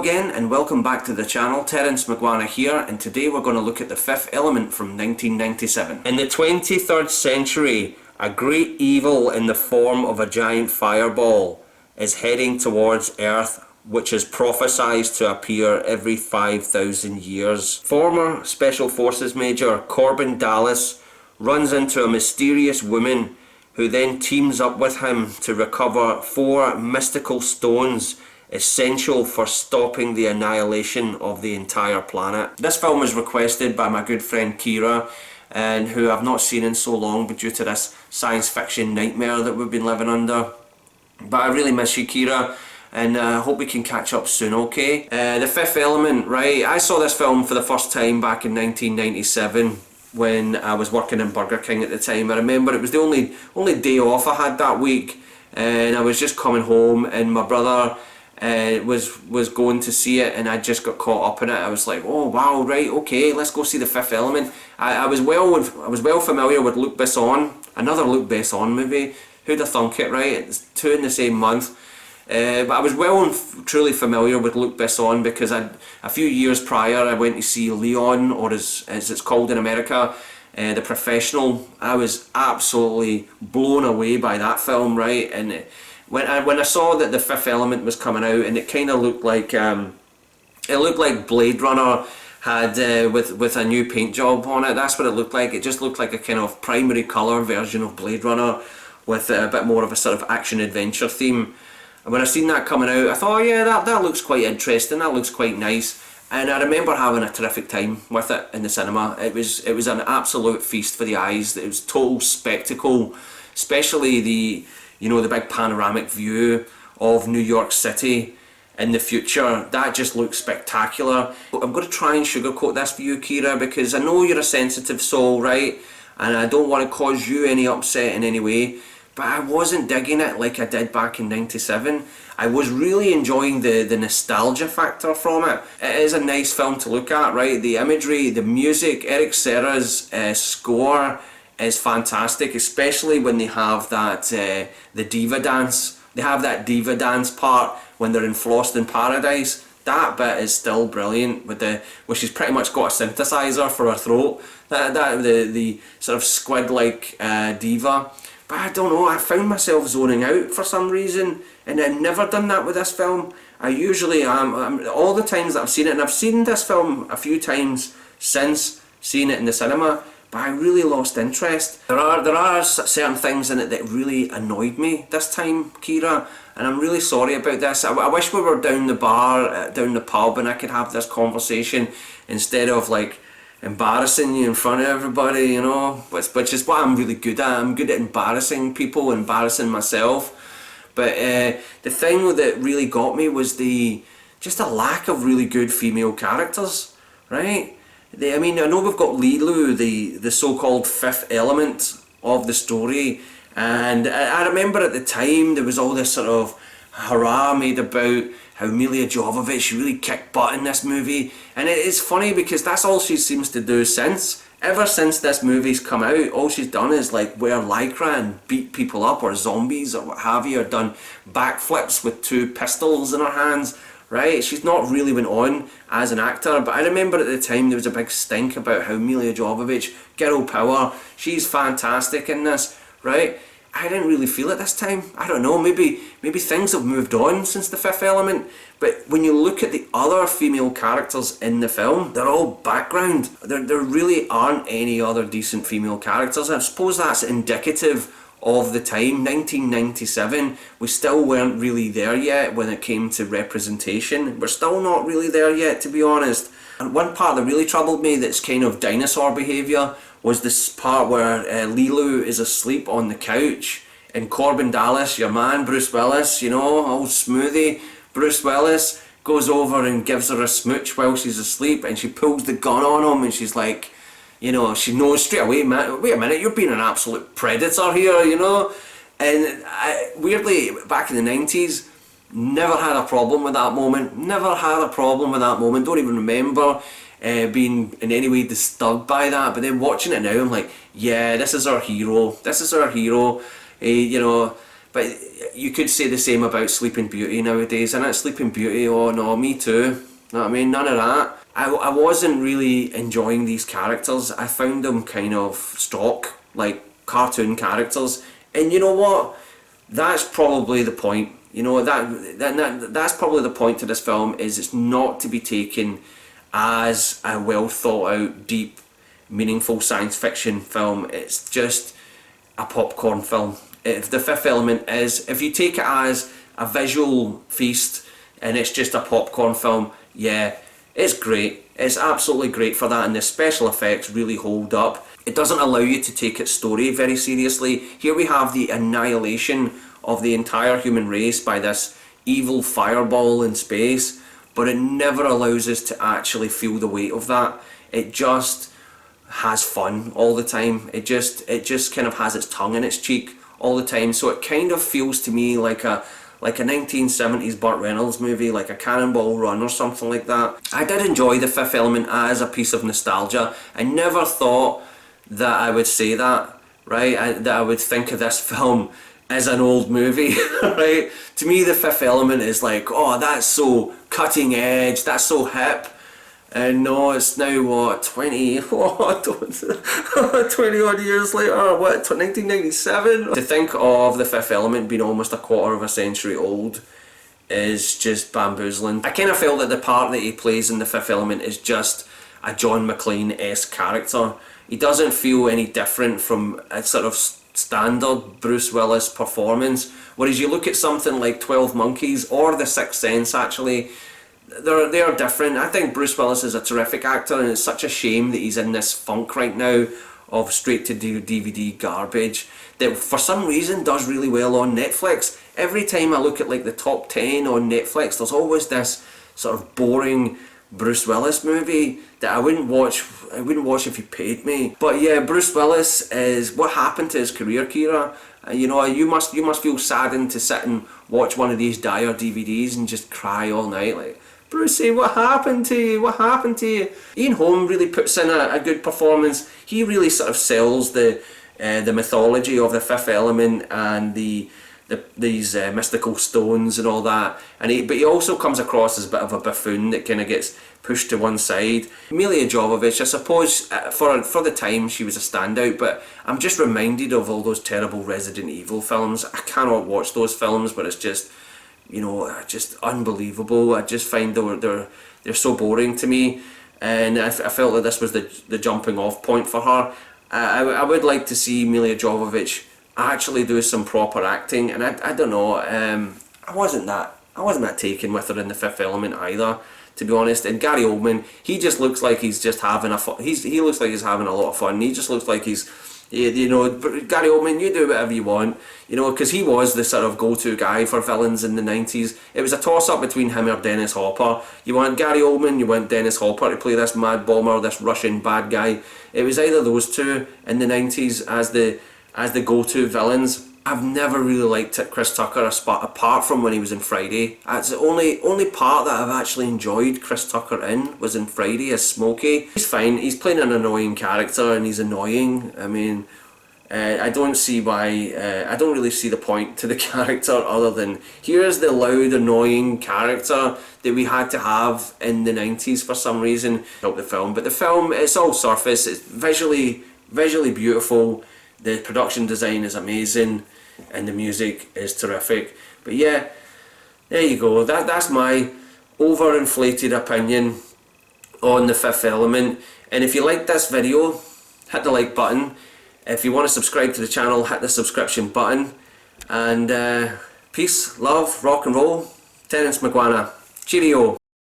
again and welcome back to the channel. Terence McGuana here, and today we're going to look at The Fifth Element from 1997. In the 23rd century, a great evil in the form of a giant fireball is heading towards Earth, which is prophesied to appear every 5,000 years. Former Special Forces Major Corbin Dallas runs into a mysterious woman who then teams up with him to recover 4 mystical stones essential for stopping the annihilation of the entire planet. This film was requested by my good friend Kiera, and who I've not seen in so long, but due to this science fiction nightmare that we've been living under. But I really miss you, Kiera, and I hope we can catch up soon, okay? The Fifth Element, right? I saw this film for the first time back in 1997 when I was working in Burger King at the time. I remember it was the only day off I had that week, and I was just coming home, and my brother was going to see it, and I just got caught up in it. I was like, oh wow, right, okay, let's go see The Fifth Element. I was well familiar with Luc Besson, another Luc Besson movie. Who'd have thunk it, right? It's 2 in the same month. But I was well and truly familiar with Luc Besson because a few years prior I went to see Leon, or as it's called in America, The Professional. I was absolutely blown away by that film, right? And when I saw that The Fifth Element was coming out, and it kind of looked like Blade Runner had with a new paint job on it. That's what it looked like. It just looked like a kind of primary colour version of Blade Runner with a bit more of a sort of action adventure theme. And when I seen that coming out, I thought, oh yeah, that looks quite interesting. That looks quite nice. And I remember having a terrific time with it in the cinema. It was an absolute feast for the eyes. It was total spectacle, especially the big panoramic view of New York City in the future. That just looks spectacular. I'm going to try and sugarcoat this for you, Kiera, because I know you're a sensitive soul, right? And I don't want to cause you any upset in any way, but I wasn't digging it like I did back in '97. I was really enjoying the nostalgia factor from it. It is a nice film to look at, right? The imagery, the music, Eric Serra's score is fantastic, especially when they have that the diva dance. They have that diva dance part when they're in Flossed in Paradise. That bit is still brilliant, where she's pretty much got a synthesizer for her throat. The sort of squid-like diva. But I don't know, I found myself zoning out for some reason, and I've never done that with this film. I usually am, all the times that I've seen it, and I've seen this film a few times since seeing it in the cinema, but I really lost interest. There are certain things in it that really annoyed me this time, Kiera, and I'm really sorry about this. I wish we were down the bar, down the pub, and I could have this conversation instead of like embarrassing you in front of everybody, you know, which is what I'm really good at. I'm good at embarrassing people, embarrassing myself. But the thing that really got me was just a lack of really good female characters, right? I mean, I know we've got Lilu, the so-called fifth element of the story, and I remember at the time there was all this sort of hurrah made about how Milla Jovovich really kicked butt in this movie, and it is funny because that's all she seems to do since. Ever since this movie's come out, all she's done is like wear lycra and beat people up, or zombies or what have you, or done backflips with 2 pistols in her hands, right? She's not really went on as an actor, but I remember at the time there was a big stink about how Milla Jovovich, girl power, she's fantastic in this, right? I didn't really feel it this time. I don't know, maybe things have moved on since The Fifth Element, but when you look at the other female characters in the film, they're all background. There really aren't any other decent female characters. I suppose that's indicative of the time, 1997. We still weren't really there yet when it came to representation. We're still not really there yet, to be honest. And one part that really troubled me that's kind of dinosaur behaviour was this part where Lilu is asleep on the couch, and Corbin Dallas, your man, Bruce Willis, you know, old smoothie, Bruce Willis, goes over and gives her a smooch while she's asleep, and she pulls the gun on him, and she's like, you know, she knows straight away, man, wait a minute, you're being an absolute predator here, you know. And weirdly, back in the 90s, never had a problem with that moment. Never had a problem with that moment. Don't even remember being in any way disturbed by that. But then watching it now, I'm like, yeah, this is our hero. This is our hero. You know, But you could say the same about Sleeping Beauty nowadays, and it's Sleeping Beauty, oh no, me too. You know what I mean? None of that. I wasn't really enjoying these characters. I found them kind of stock, like cartoon characters. And you know what? That's probably the point. You know, that's probably the point to this film, is it's not to be taken as a well thought out, deep, meaningful science fiction film. It's just a popcorn film. If The Fifth Element is, if you take it as a visual feast and it's just a popcorn film, yeah, it's great. It's absolutely great for that, and the special effects really hold up. It doesn't allow you to take its story very seriously. Here we have the annihilation of the entire human race by this evil fireball in space, but it never allows us to actually feel the weight of that. It just has fun all the time. It just kind of has its tongue in its cheek all the time. So it kind of feels to me like a 1970s Burt Reynolds movie, like a Cannonball Run or something like that. I did enjoy The Fifth Element as a piece of nostalgia. I never thought that I would say that, right? That I would think of this film as an old movie, right? To me, The Fifth Element is like, oh, that's so cutting edge, that's so hip. And no, it's now what, 20 odd years later, what, 1997? To think of The Fifth Element being almost a quarter of a century old is just bamboozling. I kind of felt that the part that he plays in The Fifth Element is just a John McClane-esque character. He doesn't feel any different from a sort of standard Bruce Willis performance. Whereas you look at something like 12 Monkeys or The Sixth Sense, actually, they are different. I think Bruce Willis is a terrific actor, and it's such a shame that he's in this funk right now of straight to DVD garbage that for some reason does really well on Netflix. Every time I look at like the top 10 on Netflix, there's always this sort of boring Bruce Willis movie that I wouldn't watch if you paid me. But yeah, Bruce Willis is, what happened to his career, Kiera? You know, you must feel saddened to sit and watch one of these dire DVDs and just cry all night like, Brucey, what happened to you? What happened to you? Ian Holm really puts in a good performance. He really sort of sells the mythology of The Fifth Element and these mystical stones and all that. But he also comes across as a bit of a buffoon that kind of gets pushed to one side. Milla Jovovich, I suppose, for the time she was a standout, but I'm just reminded of all those terrible Resident Evil films. I cannot watch those films, but it's just, you know, just unbelievable. I just find they're so boring to me, and I felt that this was the jumping off point for her. I would like to see Milla Jovovich actually do some proper acting, and I don't know, I wasn't that taken with her in The Fifth Element either, to be honest. And Gary Oldman, he just looks like he's just having he looks like he's having a lot of fun. He just looks like he's, you know, Gary Oldman, you do whatever you want, you know, because he was the sort of go-to guy for villains in the 90s. It was a toss-up between him or Dennis Hopper. You want Gary Oldman, you want Dennis Hopper to play this mad bomber, this Russian bad guy. It was either those two in the 90s as the go-to villains. I've never really liked Chris Tucker apart from when he was in Friday. That's the only part that I've actually enjoyed Chris Tucker in was in Friday as Smokey. He's fine, he's playing an annoying character and he's annoying. I mean, I don't see why, I don't really see the point to the character other than here's the loud annoying character that we had to have in the 90s for some reason. Help the film, but the film, it's all surface, it's visually beautiful. The production design is amazing and the music is terrific. But yeah, there you go. That's my overinflated opinion on The Fifth Element. And if you like this video, hit the like button. If you want to subscribe to the channel, hit the subscription button. And peace, love, rock and roll. Terence McGuana. Cheerio.